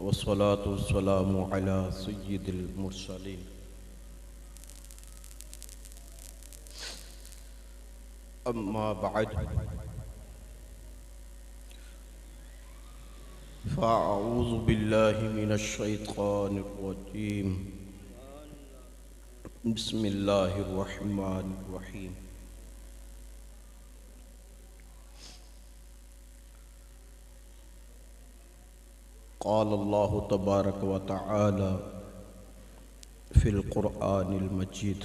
वस्सलातु वस्सलामु अला सय्यिदिल मुरसलीन अम्मा बअद फ़अऊज़ु बिल्लाहि मिनश शैतानिर रजीम बिस्मिल्लाहिर रहमानिर रहीम। क़ाल अल्लाहु तबारक व तआला फ़िल क़ुरआनिल मजीद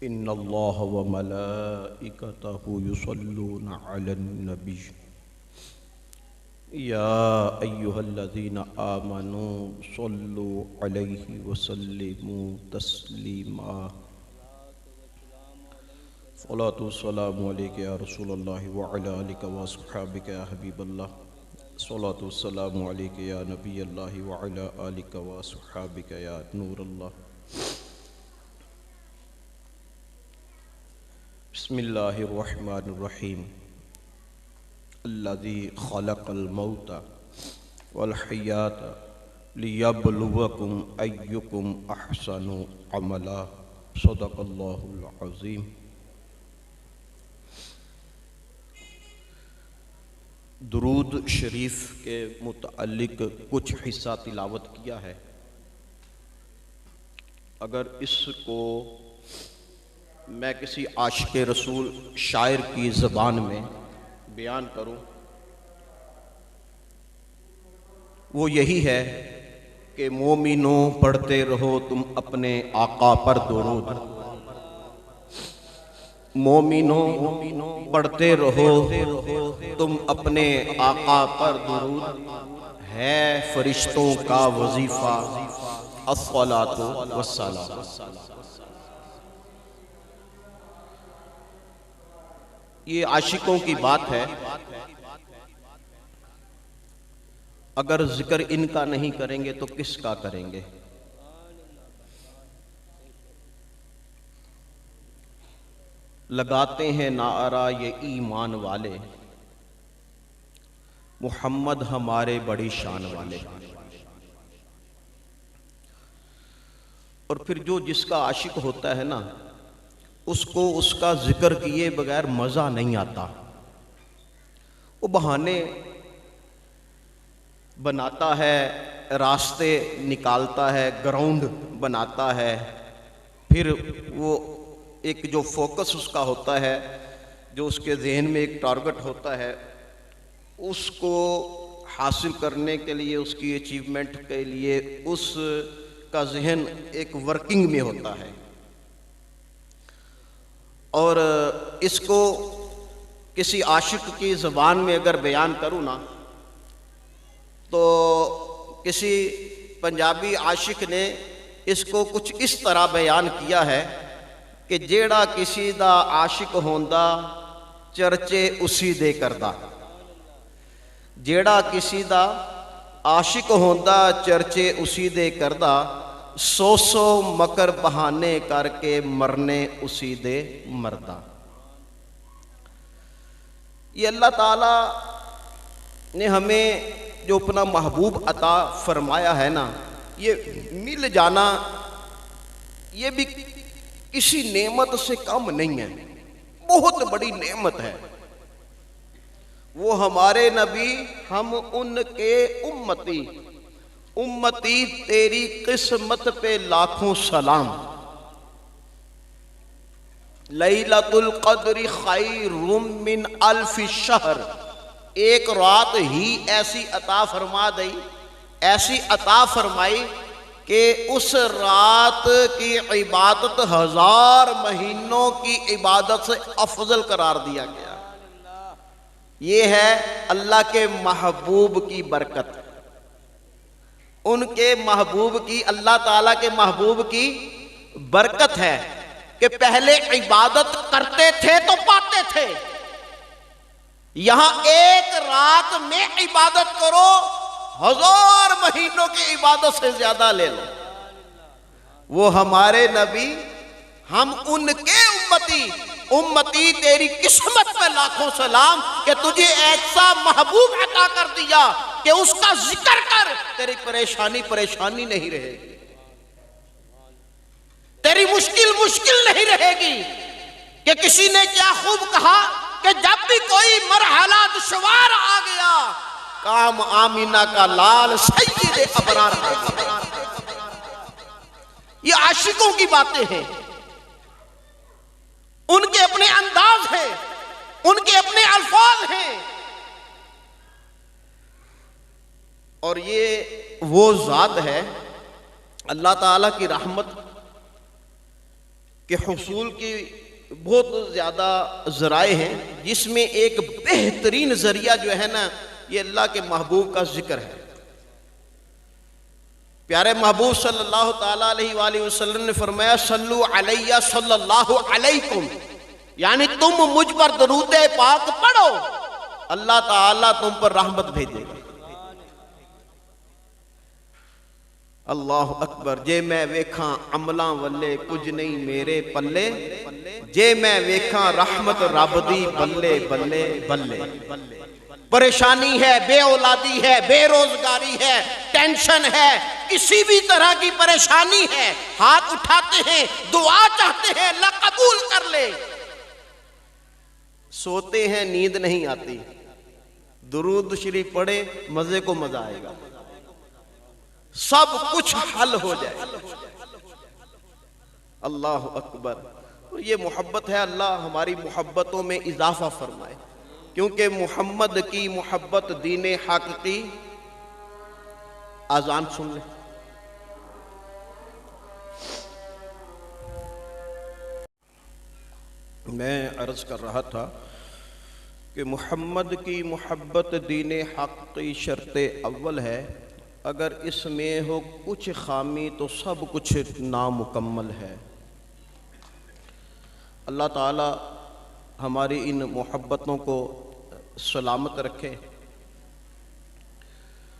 इन्नल्लाह व मलाइकतहु युसल्लूना अलन नबी या अय्युहल्लज़ीना आमनू सल्लु अलैहि व सल्लिमू तस्लीमा। सलातु वस्सलामु अलैका या रसूलल्लाह व अला आलिका व अस्हाबिका या हबीबल्लाह। सलातु वस्सलामु अलैका या नबीयल्लाह व अला आलिका व अस्हाबिका या नूरल्लाह। बिस्मिल्लाहिर रहमानिर रहीम। अल्लज़ी खलक़ल मौता वल हयाता लियब्लुवकुम अय्युकुम अहसनु अमला। सदक़ल्लाहुल अज़ीम। दुरूद शरीफ के मुतअल्लिक कुछ हिस्सा तिलावत किया है। अगर इसको मैं किसी आशिक़े रसूल शायर की ज़बान में बयान करूं, वो यही है कि मोमिनों पढ़ते रहो तुम अपने आका पर दुरूद। मोमिनों पढ़ते रहो तुम अपने आका पर दुरूद, है फरिश्तों का वजीफा अस्सलातु वस्सलाम। ये आशिकों की बात है। अगर जिक्र इनका नहीं करेंगे तो किसका करेंगे? लगाते हैं नारा ये ईमान वाले, मुहम्मद हमारे बड़ी शान वाले। और फिर जो जिसका आशिक होता है ना, उसको उसका जिक्र किए बगैर मज़ा नहीं आता। वो बहाने बनाता है, रास्ते निकालता है, ग्राउंड बनाता है। फिर वो एक जो फोकस उसका होता है, जो उसके जहन में एक टारगेट होता है, उसको हासिल करने के लिए, उसकी अचीवमेंट के लिए उसका जहन एक वर्किंग में होता है। और इसको किसी आशिक की ज़बान में अगर बयान करूँ ना, तो किसी पंजाबी आशिक ने इसको कुछ इस तरह बयान किया है कि जेड़ा किसी दा आशिक होंदा चर्चे उसी दे करदा। जेड़ा किसी दा आशिक होंदा चर्चे उसी दे करदा, सौ सौ मकर बहाने करके मरने उसी दे मरदा। ये अल्लाह ताला ने हमें जो अपना महबूब अता फरमाया है ना, ये मिल जाना ये भी किसी नेमत से कम नहीं है, बहुत बड़ी नेमत है। वो हमारे नबी, हम उनके उम्मती। उम्मती तेरी किस्मत पे लाखों सलाम। लैलतुल क़द्र खैरुम मिन अल्फ़ शहर। एक रात ही ऐसी अता फरमा दी, ऐसी अता फरमाई कि उस रात की इबादत 1000 महीनों की इबादत से अफजल करार दिया गया। ये है अल्लाह के महबूब की बरकत, उनके महबूब की, अल्लाह ताला के महबूब की बरकत है कि पहले इबादत करते थे तो पाते थे। यहां एक रात में इबादत करो, 1000 महीनों की इबादत से ज्यादा ले लो। वो हमारे नबी, हम उनके उम्मती। उम्मती तेरी किस्मत में लाखों सलाम कि तुझे ऐसा महबूब अता कर दिया कि उसका जिक्र कर, तेरी परेशानी परेशानी नहीं रहेगी, तेरी मुश्किल मुश्किल नहीं रहेगी। कि किसी ने क्या खूब कहा कि जब भी कोई मरहला दुश्वार आ गया, काम आमीना का लाल सैयद अबरार आ गया। ये आशिकों की बातें हैं, उनके अपने अंदाज हैं, उनके अपने अल्फाज हैं। और ये वो ज़ात है, अल्लाह ताला की रहमत के हुसूल की बहुत ज़्यादा ज़राए हैं, जिसमें एक बेहतरीन ज़रिया जो है ना, ये अल्लाह के महबूब का जिक्र है। प्यारे महबूब सल्लल्लाहु ताला अलैहि वसल्लम ने फरमाया, सल्लु अलैया सल्लल्लाहु अलैकुम, यानी तुम मुझ पर दरूद पाक पढ़ो, अल्लाह ताला तुम पर रहमत भेजेगा। अल्लाह अकबर। जे मैं वेखा अमलां वल्ले कुछ नहीं मेरे पल्ले, जे मैं वेखा रहमत रब दी बल्ले बल्ले बल्ले। परेशानी है, बेऔलादी है, बेरोजगारी है, टेंशन है, किसी भी तरह की परेशानी है, हाथ उठाते हैं, दुआ चाहते हैं, अल्लाह कबूल कर ले। सोते हैं नींद नहीं आती, दुरूद शरीफ पढ़े, मजे को मजा आएगा, सब कुछ हल हो जाए। अल्लाह अकबर। ये मोहब्बत है, अल्लाह हमारी मोहब्बतों में इजाफा फरमाए, क्योंकि मोहम्मद की मोहब्बत दीने हक की। आजान सुन ले। मैं अर्ज कर रहा था कि मोहम्मद की मोहब्बत दीने हक की शर्त अव्वल है, अगर इसमें हो कुछ खामी तो सब कुछ नामुकम्मल है। अल्लाह ताला हमारी इन मोहब्बतों को सलामत रखे।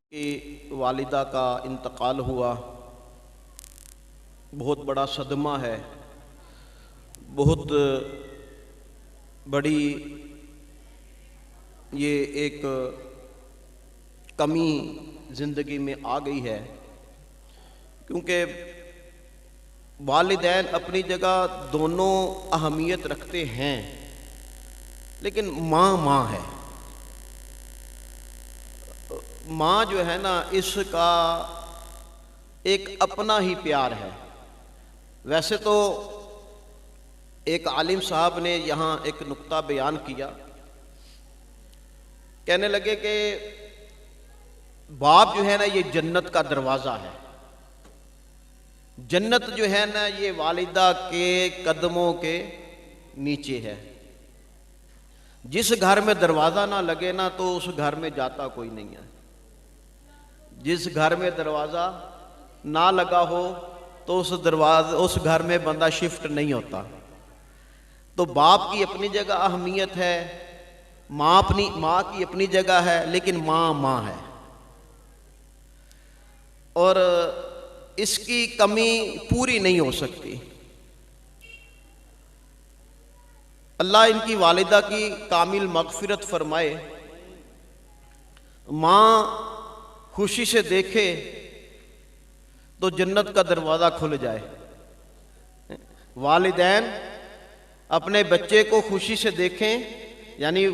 कि वालिदा का इंतकाल हुआ, बहुत बड़ा सदमा है, बहुत बड़ी ये एक कमी ज़िंदगी में आ गई है, क्योंकि वालिदैन अपनी जगह दोनों अहमियत रखते हैं, लेकिन माँ माँ है। माँ जो है ना, इसका एक अपना ही प्यार है। वैसे तो एक आलिम साहब ने यहाँ एक नुक्ता बयान किया, कहने लगे कि बाप जो है ना, ये जन्नत का दरवाज़ा है। जन्नत जो है ना, ये वालिदा के कदमों के नीचे है। जिस घर में दरवाज़ा ना लगे ना, तो उस घर में जाता कोई नहीं है। जिस घर में दरवाज़ा ना लगा हो, तो उस घर में बंदा शिफ्ट नहीं होता। तो बाप की अपनी जगह अहमियत है, माँ की अपनी जगह है, लेकिन माँ माँ है, और इसकी कमी पूरी नहीं हो सकती। अल्लाह इनकी वालिदा की कामिल मगफिरत फरमाए। माँ खुशी से देखे तो जन्नत का दरवाज़ा खुल जाए। वालिदैन अपने बच्चे को खुशी से देखें, यानी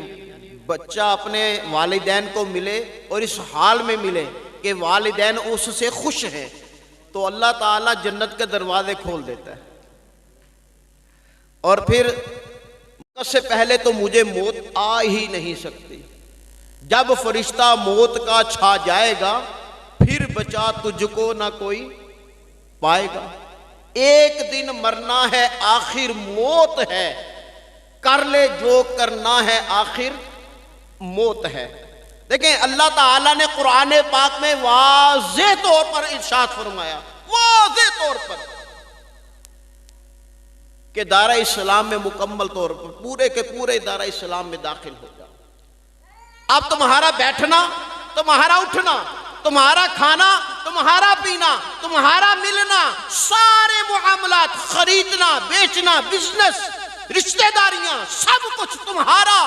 बच्चा अपने वालिदैन को मिले और इस हाल में मिले कि वालिदैन उससे खुश हैं, तो अल्लाह ताला जन्नत के दरवाजे खोल देता है। और फिर उससे पहले तो मुझे मौत आ ही नहीं सकती। जब फरिश्ता मौत का छा जाएगा, फिर बचा तुझको ना कोई पाएगा। एक दिन मरना है, आखिर मौत है, कर ले जो करना है, आखिर मौत है। देखें, अल्लाह ताला ने कुरान पाक में वाज़े तौर पर इरशाद फरमाया, वाज़े तौर पर, कि दारा इस्लाम में मुकम्मल तौर पर पूरे के पूरे दारा इस्लाम में दाखिल हो जाओ। अब तुम्हारा बैठना, तुम्हारा उठना, तुम्हारा खाना, तुम्हारा पीना, तुम्हारा मिलना, सारे मुआमलात, खरीदना बेचना, बिजनेस, रिश्तेदारियां, सब कुछ तुम्हारा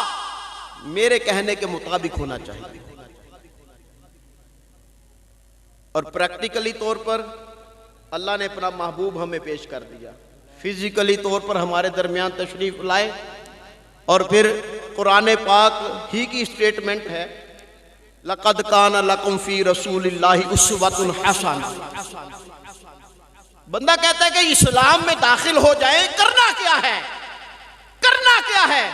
मेरे कहने के मुताबिक होना चाहिए। और प्रैक्टिकली तौर पर अल्लाह ने अपना महबूब हमें पेश कर दिया, फिजिकली तौर पर हमारे दरमियान तशरीफ लाए। और फिर कुरान पाक ही की स्टेटमेंट है, लक़द काना लकुम फी रसूलिल्लाहि उस्वतुन हसना। बंदा कहता है कि इस्लाम में दाखिल हो जाए, करना क्या है, करना क्या है?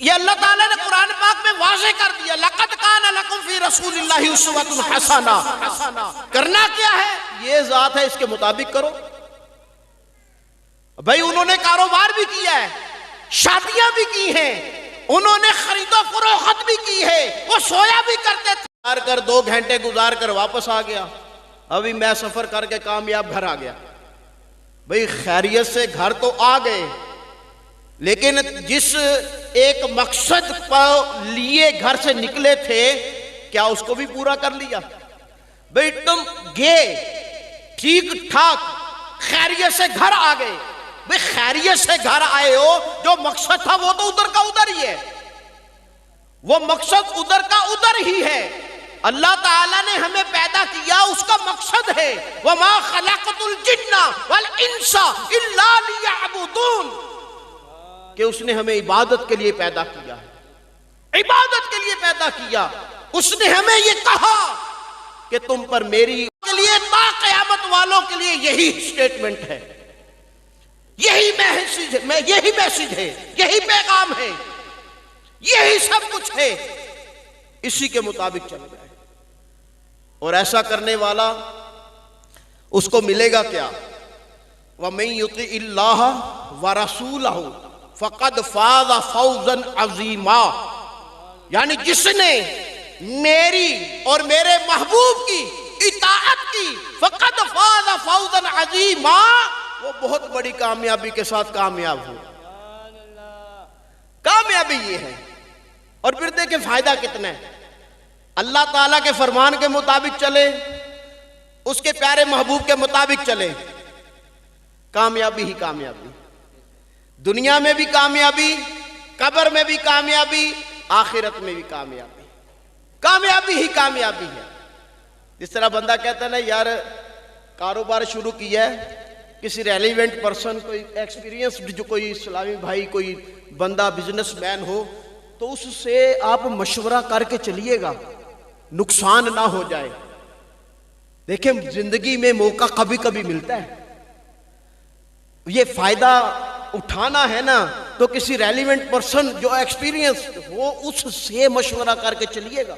ये अल्लाह ताला ने कुरान पाक में वाज़ेह कर दिया, लक़द काना लकुम फी रसूलिल्लाहि उस्वतुन हसना। करना क्या है? ये ज़ात है, इसके मुताबिक करो। भाई उन्होंने कारोबार भी किया है, शादियां भी की हैं, उन्होंने खरीदो फरोख्त भी की है, वो सोया भी करते थे। कर 2 घंटे गुजार कर वापस आ गया, अभी मैं सफर करके कामयाब घर आ गया। भाई खैरियत से घर तो आ गए, लेकिन जिस एक मकसद पर लिए घर से निकले थे, क्या उसको भी पूरा कर लिया? भाई तुम गए ठीक ठाक खैरियत से घर आ गए, भाई खैरियत से घर आए हो, जो मकसद था वो तो उधर का उधर ही है, वो मकसद उधर का उधर ही है। अल्लाह ताला ने हमें पैदा किया, उसका मकसद है वमा खलक़तुल जिन्ना वल इंसा इल्ला लियअबुदून, कि उसने हमें इबादत के लिए पैदा किया है, इबादत के लिए पैदा किया। उसने हमें ये कहा कि तुम पर मेरी के लिए ता क़यामत वालों के लिए यही स्टेटमेंट है, यही मैसेज है, यही पैगाम है, यही सब कुछ है, इसी के मुताबिक चल जाए। और ऐसा करने वाला उसको मिलेगा क्या? वमन युतिइल्लाह व रसूलहु फ़क़द फ़ाज़ फ़ौज़न अज़ीमा, यानी जिसने मेरी और मेरे महबूब की इताअत की, फ़क़द फ़ाज़ फ़ौज़न अज़ीमा, वो बहुत बड़ी कामयाबी के साथ कामयाब हो। कामयाबी ये है। और फिर देखें फायदा कितना है, अल्लाह ताला के फरमान के मुताबिक चले, उसके प्यारे महबूब के मुताबिक चले, कामयाबी ही कामयाबी, दुनिया में भी कामयाबी, कब्र में भी कामयाबी, आखिरत में भी कामयाबी, कामयाबी ही कामयाबी है। जिस तरह बंदा कहता है ना, यार कारोबार शुरू किया है, किसी रेलिवेंट पर्सन, कोई एक्सपीरियंस जो कोई इस्लामी भाई, कोई बंदा बिजनेसमैन हो, तो उससे आप मशवरा करके चलिएगा, नुकसान ना हो जाए। देखें जिंदगी में मौका कभी कभी मिलता है, ये फायदा उठाना है ना, तो किसी रेलिवेंट पर्सन जो एक्सपीरियंस हो उससे मशवरा करके चलिएगा।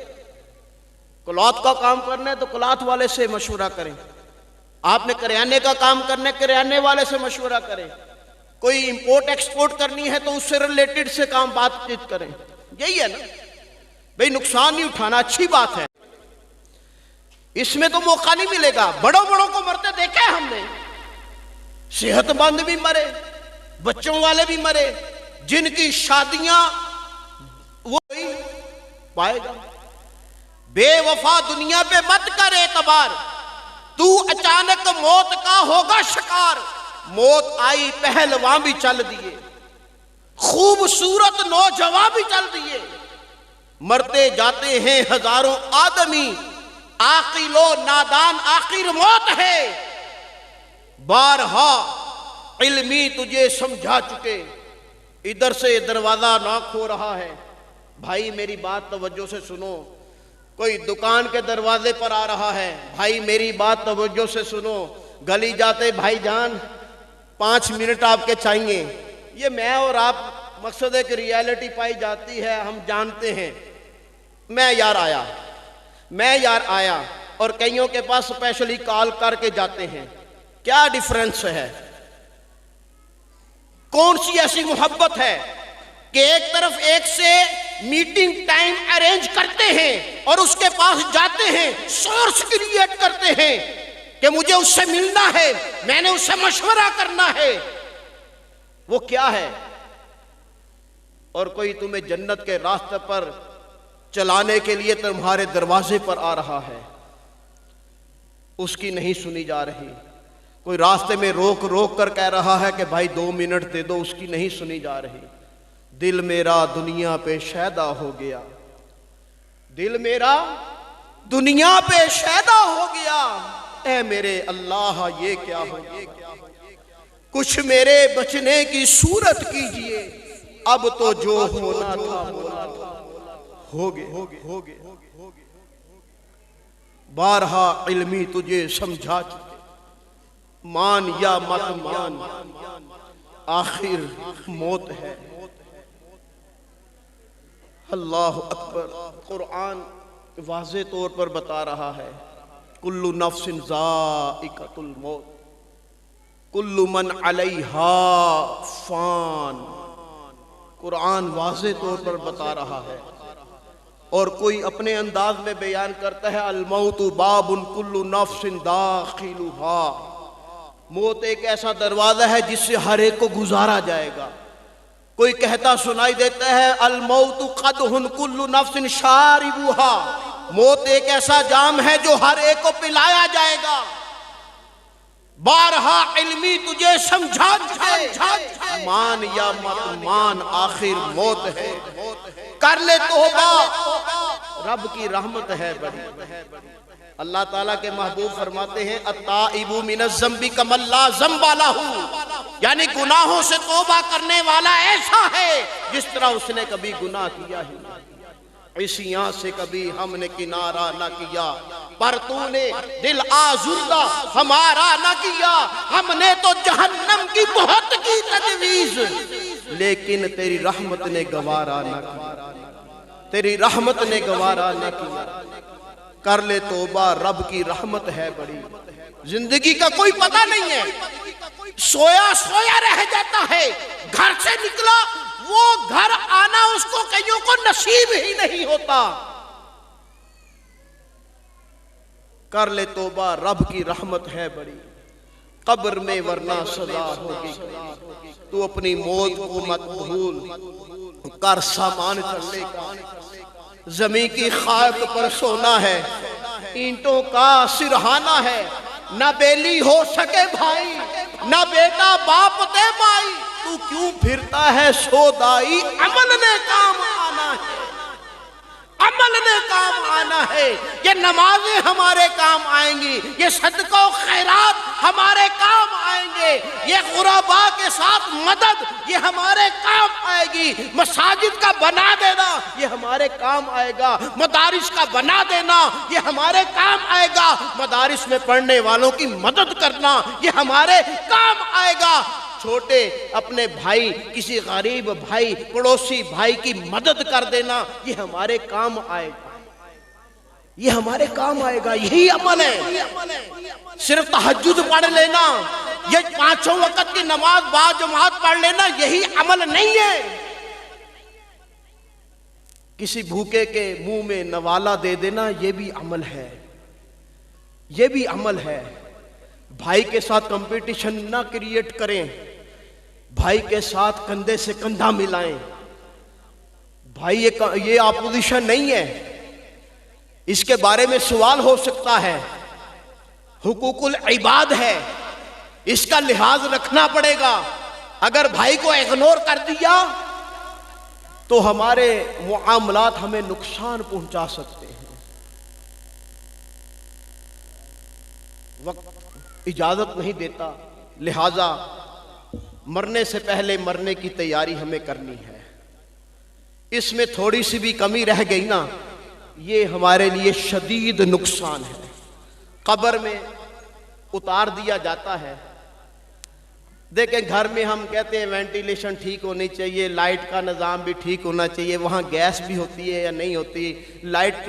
क्लॉथ का काम करना है तो क्लॉथ वाले से मशवरा करें, आपने करियाने का काम करना है करियाने वाले से मशवरा करें, कोई इंपोर्ट एक्सपोर्ट करनी है तो उससे रिलेटेड से काम बातचीत करें। यही है ना भाई, नुकसान नहीं उठाना अच्छी बात है, इसमें तो मौका नहीं मिलेगा। बड़ों बड़ों को मरते देखे हमने, सेहतमंद भी मरे, बच्चों वाले भी मरे, जिनकी शादियां वो पाएगा। बेवफा दुनिया पे मत कर एतबार, तू अचानक मौत का होगा शिकार। मौत आई पहलवान भी चल दिए, खूबसूरत नौजवान भी चल दिए, मरते जाते हैं हजारों आदमी, आकिलो नादान आखिर मौत है। बारहा इल्मी तुझे समझा चुके, इधर से दरवाजा नॉक हो रहा है। भाई मेरी बात तवज्जो से सुनो, कोई दुकान के दरवाजे पर आ रहा है, भाई मेरी बात तवज्जो से सुनो। गली जाते भाईजान 5 मिनट आपके चाहिए, ये मैं और आप मकसद है कि रियलिटी पाई जाती है, हम जानते हैं। मैं यार आया और कईयों के पास स्पेशली कॉल करके जाते हैं, क्या डिफरेंस है? कौन सी ऐसी मोहब्बत है कि एक तरफ एक से मीटिंग टाइम अरेंज करते हैं और उसके पास जाते हैं, सोर्स क्रिएट करते हैं कि मुझे उससे मिलना है, मैंने उससे मशवरा करना है, वो क्या है? और कोई तुम्हें जन्नत के रास्ते पर चलाने के लिए तुम्हारे दरवाजे पर आ रहा है, उसकी नहीं सुनी जा रही। कोई रास्ते में रोक रोक कर कह रहा है कि भाई 2 मिनट दे दो, उसकी नहीं सुनी जा रही। दिल मेरा दुनिया पे शैदा हो गया, दिल मेरा दुनिया पे शैदा हो गया। ऐ मेरे अल्लाह ये क्या हो गया, कुछ मेरे बचने की सूरत कीजिए, अब तो जो होना था हो गए। बारहा इल्मी तुझे समझा चुके, मान या मत मान आखिर मौत है। अल्लाह अकबर। कुरान वाज़े तौर पर बता रहा है, कुल्लु नफ्सिन ज़ाइक़तुल मौत, कुल्लु मन अलैहा फ़ान। कुरान वाज़े तौर पर बता रहा है। और कोई अपने अंदाज में बयान करता है, अल मौतु बाबुन कुल्लु नफ्सिन दाखिलुहा। मौत एक ऐसा दरवाज़ा है जिससे हर एक को गुजारा जाएगा। कोई कहता सुनाई देता है, अल मौतु क़दहुन कुल्लु नफ्सिन शारिबुहा। मौत एक ऐसा जाम है जो हर एक को पिलाया जाएगा। बारहा इल्मी तुझे समझा मान या मत मान आखिर मौत है। कर ले तौबा, रब की रहमत है बड़ी। अल्लाह ताला के महबूब फरमाते हैं, अत्ताइबु मिनज़ ज़म्बि कमल्ला ज़म्बा लहू, यानी गुनाहों से तौबा करने वाला ऐसा है जिस तरह उसने कभी गुनाह किया ही नहीं। इसियां से कभी हमने किनारा न किया, पर तूने दिल आज़ुर्दा हमारा न किया। हमने तो जहन्नम की बहुत की तजवीज़, लेकिन तेरी रहमत ने गवारा न किया, तेरी रहमत ने गवारा न किया। कर ले तौबा, रब की रहमत है बड़ी। जिंदगी का कोई पता नहीं है, सोया सोया रह जाता है। घर से निकला, वो घर आना उसको कईयों को नसीब ही नहीं होता। कर ले तौबा, रब की रहमत है बड़ी। कब्र में वरना सजा होगी, तू अपनी मौत को मत भूल। कर सामान चलने का, जमीन की खाक पर सोना है, ईंटों का सिरहाना है। न बेली हो सके भाई, न बेटा बाप दे माई, तू क्यों फिरता है सोदाई। अमल ने काम आना है, अमल ने काम आना है। ये नमाजें हमारे काम आएंगी, ये सदका खैरात हमारे काम आएंगे, ये गुरबा के साथ मदद ये हमारे काम आएगी। मसाजिद का बना देना ये हमारे काम आएगा, मदारिस का बना देना ये हमारे काम आएगा, मदारिस में पढ़ने वालों की मदद करना ये हमारे काम आएगा। छोटे अपने भाई, किसी गरीब भाई, पड़ोसी भाई की मदद कर देना ये हमारे काम आएगा, ये हमारे काम आएगा। यही अमल है। सिर्फ तहज्जुद पढ़ लेना, ये 5 वक्त की नमाज बाजमात पढ़ लेना यही अमल नहीं है। किसी भूखे के मुंह में नवाला दे देना ये भी अमल है, ये भी अमल है। भाई के साथ कंपटीशन ना क्रिएट करें, भाई के साथ कंधे से कंधा मिलाएं। भाई ये अपोजिशन नहीं है, इसके बारे में सवाल हो सकता है। हुकूकुल इबाद है, इसका लिहाज रखना पड़ेगा। अगर भाई को इग्नोर कर दिया तो हमारे मुआमलात हमें नुकसान पहुंचा सकते हैं। वक्त इजाजत नहीं देता, लिहाजा मरने से पहले मरने की तैयारी हमें करनी है। इसमें थोड़ी सी भी कमी रह गई ना, ये हमारे लिए शदीद नुकसान है। कब्र में उतार दिया जाता है। देखें, घर में हम कहते हैं वेंटिलेशन ठीक होनी चाहिए, लाइट का निज़ाम भी ठीक होना चाहिए। वहाँ गैस भी होती है या नहीं होती, लाइट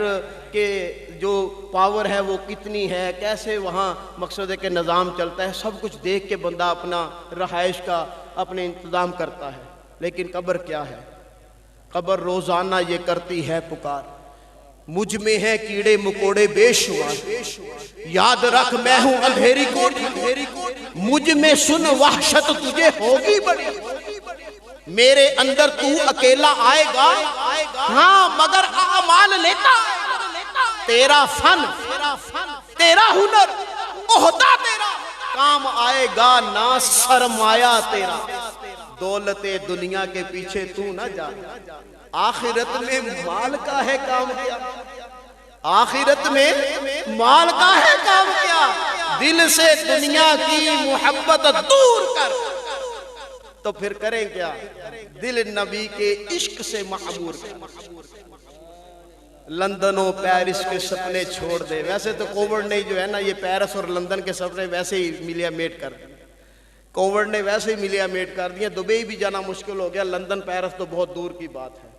के जो पावर है वो कितनी है, कैसे वहाँ मकसद है कि निज़ाम चलता है, सब कुछ देख के बंदा अपना रहाइश का अपने इंतज़ाम करता है। लेकिन कब्र क्या है? कब्र रोज़ाना ये करती है पुकार, मुझ में है कीड़े मकोड़े बेशुमार, याद रख मैं हूं अंधेरी कोठी, मुझ में सुन वहशत तुझे होगी बड़ी। मेरे अंदर तू अकेला आएगा, हाँ मगर अमाल लेता, तेरा फन, तेरा हुनर, ओहदा तेरा काम आएगा ना सरमाया तेरा। दौलते दुनिया के पीछे तू ना जा, आखिरत में माल का है काम क्या। आखिरत में माल का है काम क्या, दिल से दुनिया की मोहब्बत दूर कर। तो फिर करें क्या, दिल नबी के इश्क से मामूर कर। लंदन और पेरिस के सपने छोड़ दे। वैसे तो कोविड ने जो है ना ये पेरिस और लंदन के सपने वैसे ही मिलिया मेट कर दिए, कोविड ने वैसे ही मिलिया मेट कर दिया। दुबई भी जाना मुश्किल हो गया, लंदन पेरिस तो बहुत दूर की बात है।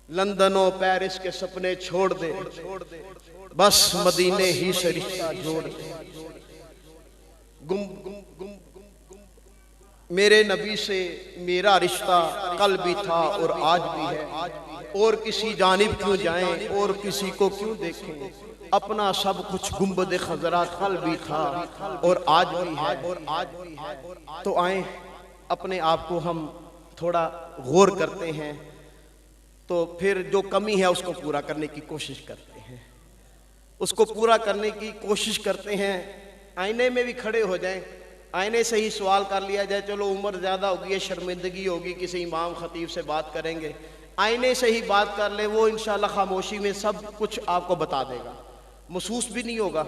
लंदन और पेरिस के सपने छोड़ दे, बस मदीने ही से रिश्ता जोड़ दे। गुम गुम गुम मेरे नबी से मेरा रिश्ता कल भी था और आज भी है, और किसी जानिब क्यों जाएं और किसी को क्यों देखें, अपना सब कुछ गुंबद खजरा कल भी था और आज भी है। तो आए अपने आप को हम थोड़ा गौर करते हैं, तो फिर जो कमी है उसको पूरा करने की कोशिश करते हैं, उसको पूरा करने की कोशिश करते हैं। आईने में भी खड़े हो जाएं, आईने से ही सवाल कर लिया जाए, चलो उम्र ज़्यादा होगी है, शर्मिंदगी होगी, किसी इमाम खतीब से बात करेंगे, आईने से ही बात कर ले, वो इंशाल्लाह खामोशी में सब कुछ आपको बता देगा, महसूस भी नहीं होगा।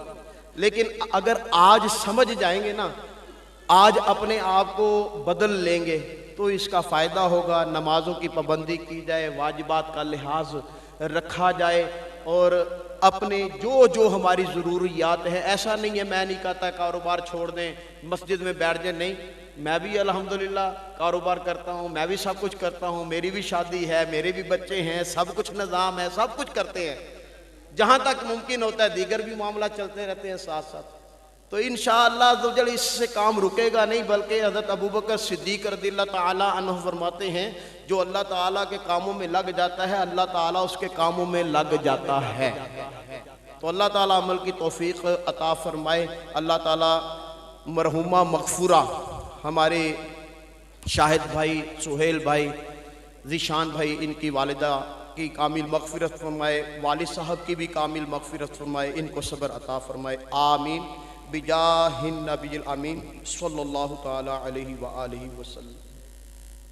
लेकिन अगर आज समझ जाएंगे ना, आज अपने आप को बदल लेंगे तो इसका फ़ायदा होगा। नमाजों की पाबंदी की जाए, वाजिबात का लिहाज रखा जाए, और अपने जो जो हमारी ज़रूरियात हैं, ऐसा नहीं है मैं नहीं कहता कारोबार छोड़ दें, मस्जिद में बैठ जाए, नहीं, मैं भी अल्हम्दुलिल्लाह कारोबार करता हूँ, मैं भी सब कुछ करता हूँ, मेरी भी शादी है, मेरे भी बच्चे हैं, सब कुछ निज़ाम है, सब कुछ करते हैं, जहाँ तक मुमकिन होता है दीगर भी मामला चलते रहते हैं साथ साथ। तो इंशाअल्लाह अज़्ज़वजल इससे काम रुकेगा नहीं, बल्कि हज़रत अबू बकर सिद्दीक़ रज़ियल्लाहु ताला अन्हु फरमाते हैं, जो अल्लाह ताला के कामों में लग जाता है, अल्लाह ताला उसके कामों में लग जाता है। तो अल्लाह ताला अमल की तौफीक अता फरमाए। अल्लाह ताला मरहुमा मग़फ़ूरा हमारे शाहिद भाई, सुहेल भाई, ज़ीशान भाई, इनकी वालिदा की कामिल मग़फ़िरत फरमाए, वालिद साहब की भी कामिल मग़फ़िरत फरमाए, इनको सब्र अता फरमाए। आमीन बिजाहिन नबील अमीन सल्लल्लाहु ताला अलैहि व आलिहि वसल्लम।